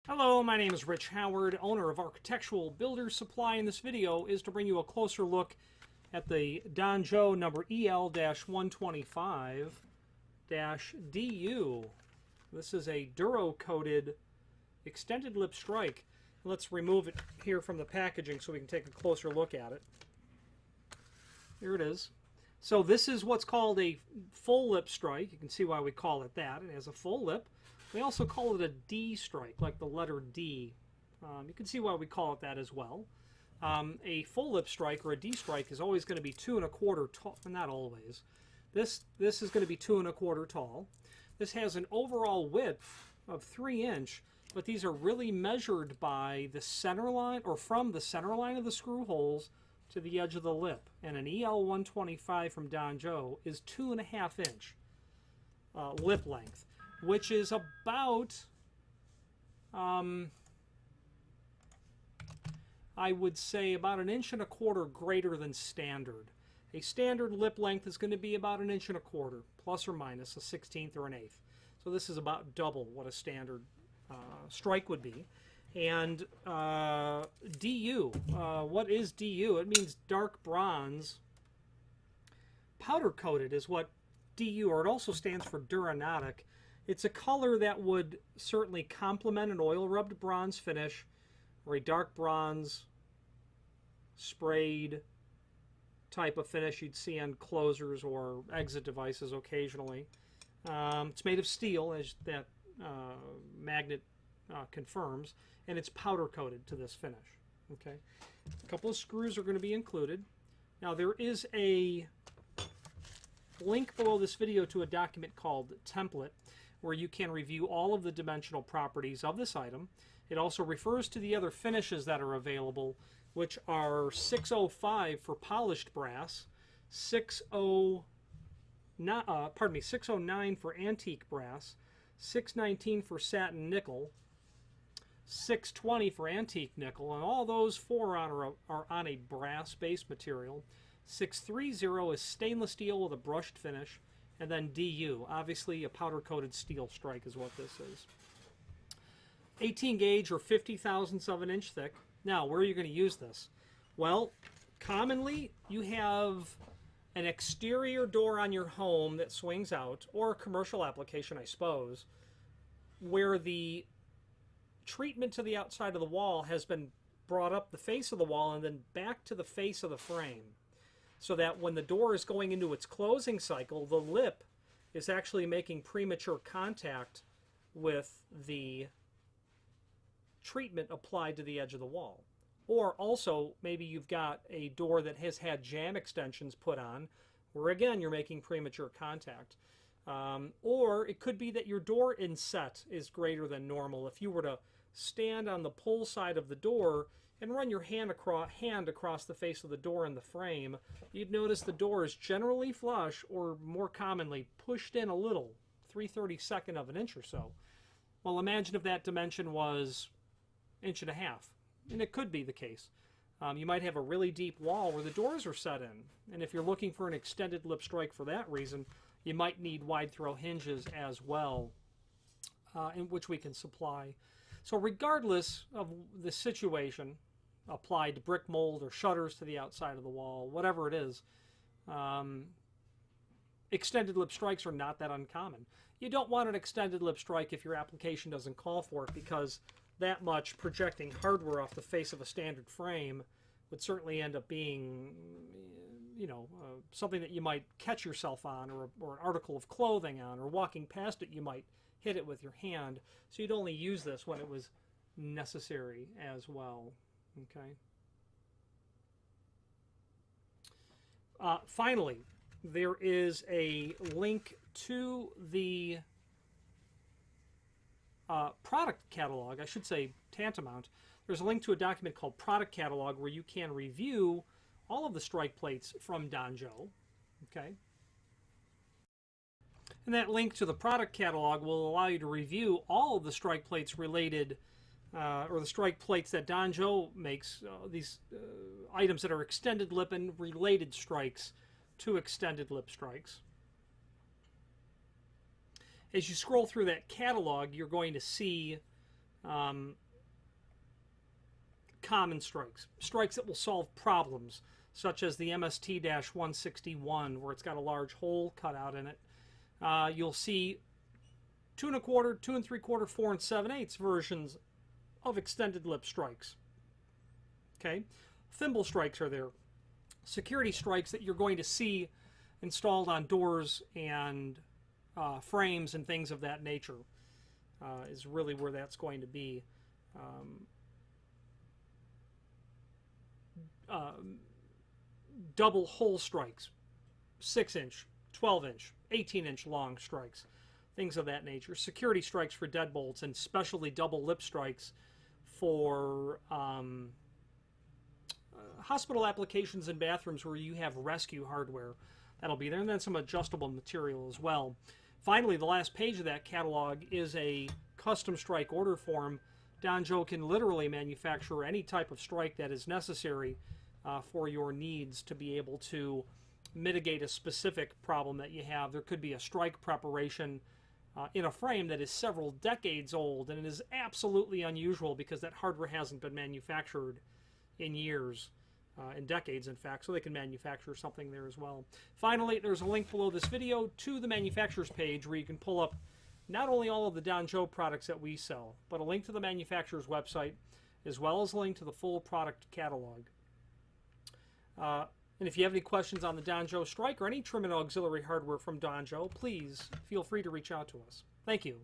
Hello, my name is Rich Howard, owner of Architectural Builders Supply, and this video is to bring you a closer look at the Danjo number EL-125-DU. This is a Duro-coated extended lip strike. Let's remove it here from the packaging so we can take a closer look at it. Here it is. So this is what's called a full lip strike. You can see why we call it that. It has a full lip. We also call it a D strike, like the letter D. You can see why we call it that as well. A full lip strike or a D strike is always going to be 2 1/4 tall. Not always. This is going to be 2 1/4 tall. This has an overall width of 3 inch, but these are really measured by the center line, or from the center line of the screw holes to the edge of the lip. And an EL-125 from Danjo is 2 1/2 inch lip length, which is about, I would say, about 1 1/4 inches greater than standard. A standard lip length is going to be about 1 1/4 inches, plus or minus a 1/16 or an 1/8. So this is about double what a standard strike would be. And DU, what is DU? It means dark bronze. Powder coated is what DU, or it also stands for Duranodic. It's a color that would certainly complement an oil-rubbed bronze finish or a dark bronze sprayed type of finish you'd see on closers or exit devices occasionally. It's made of steel, as that magnet confirms, and it's powder coated to this finish. Okay, a couple of screws are going to be included. Now there is a link below this video to a document called Template, where you can review all of the dimensional properties of this item. It also refers to the other finishes that are available, which are 605 for polished brass, 609 for antique brass, 619 for satin nickel, 620 for antique nickel, and all those four are on a brass base material. 630 is stainless steel with a brushed finish. And then DU, obviously a powder-coated steel strike is what this is. 18 gauge or 50 thousandths of an inch thick. Now, where are you going to use this? Well, commonly you have an exterior door on your home that swings out, or a commercial application, I suppose, where the treatment to the outside of the wall has been brought up the face of the wall and then back to the face of the frame, so that when the door is going into its closing cycle, the lip is actually making premature contact with the treatment applied to the edge of the wall. Or also, maybe you've got a door that has had jamb extensions put on, where again you're making premature contact. Or it could be that your door inset is greater than normal. If you were to stand on the pull side of the door and run your hand across the face of the door in the frame, you'd notice the door is generally flush, or more commonly pushed in a little, 3/32 of an inch or so. Well, imagine if that dimension was 1.5 inches, and it could be the case. You might have a really deep wall where the doors are set in, and if you're looking for an extended lip strike for that reason, you might need wide throw hinges as well, in which we can supply. So regardless of the situation, applied brick mold or shutters to the outside of the wall, whatever it is, extended lip strikes are not that uncommon. You don't want an extended lip strike if your application doesn't call for it, because that much projecting hardware off the face of a standard frame would certainly end up being, something that you might catch yourself on, or an article of clothing on, or walking past it you might hit it with your hand. So you'd only use this when it was necessary as well. Okay. Finally, there is a link to the product catalog. I should say tantamount. There's a link to a document called Product Catalog, where you can review all of the strike plates from Danjo. Okay. And that link to the product catalog will allow you to review all of the strike plates related, or the strike plates that Danjo makes, these items that are extended lip and related strikes to extended lip strikes. As you scroll through that catalog, you're going to see common strikes, strikes that will solve problems, such as the MST-161, where it's got a large hole cut out in it. You'll see 2 1/4, 2 3/4, 4 7/8 versions of extended lip strikes. Okay, thimble strikes are there. Security strikes that you're going to see installed on doors and frames and things of that nature is really where that's going to be. Double hole strikes, 6-inch, 12-inch, 18-inch long strikes, things of that nature. Security strikes for deadbolts, and specially double lip strikes for hospital applications and bathrooms where you have rescue hardware. That'll be there, and then some adjustable material as well. Finally, the last page of that catalog is a custom strike order form. Danjo can literally manufacture any type of strike that is necessary for your needs to be able to mitigate a specific problem that you have. There could be a strike preparation in a frame that is several decades old, and it is absolutely unusual because that hardware hasn't been manufactured in years, in decades in fact, so they can manufacture something there as well. Finally, there's a link below this video to the manufacturer's page where you can pull up not only all of the Danjo products that we sell, but a link to the manufacturer's website, as well as a link to the full product catalog. And if you have any questions on the Danjo strike or any trim and auxiliary hardware from Danjo, please feel free to reach out to us. Thank you.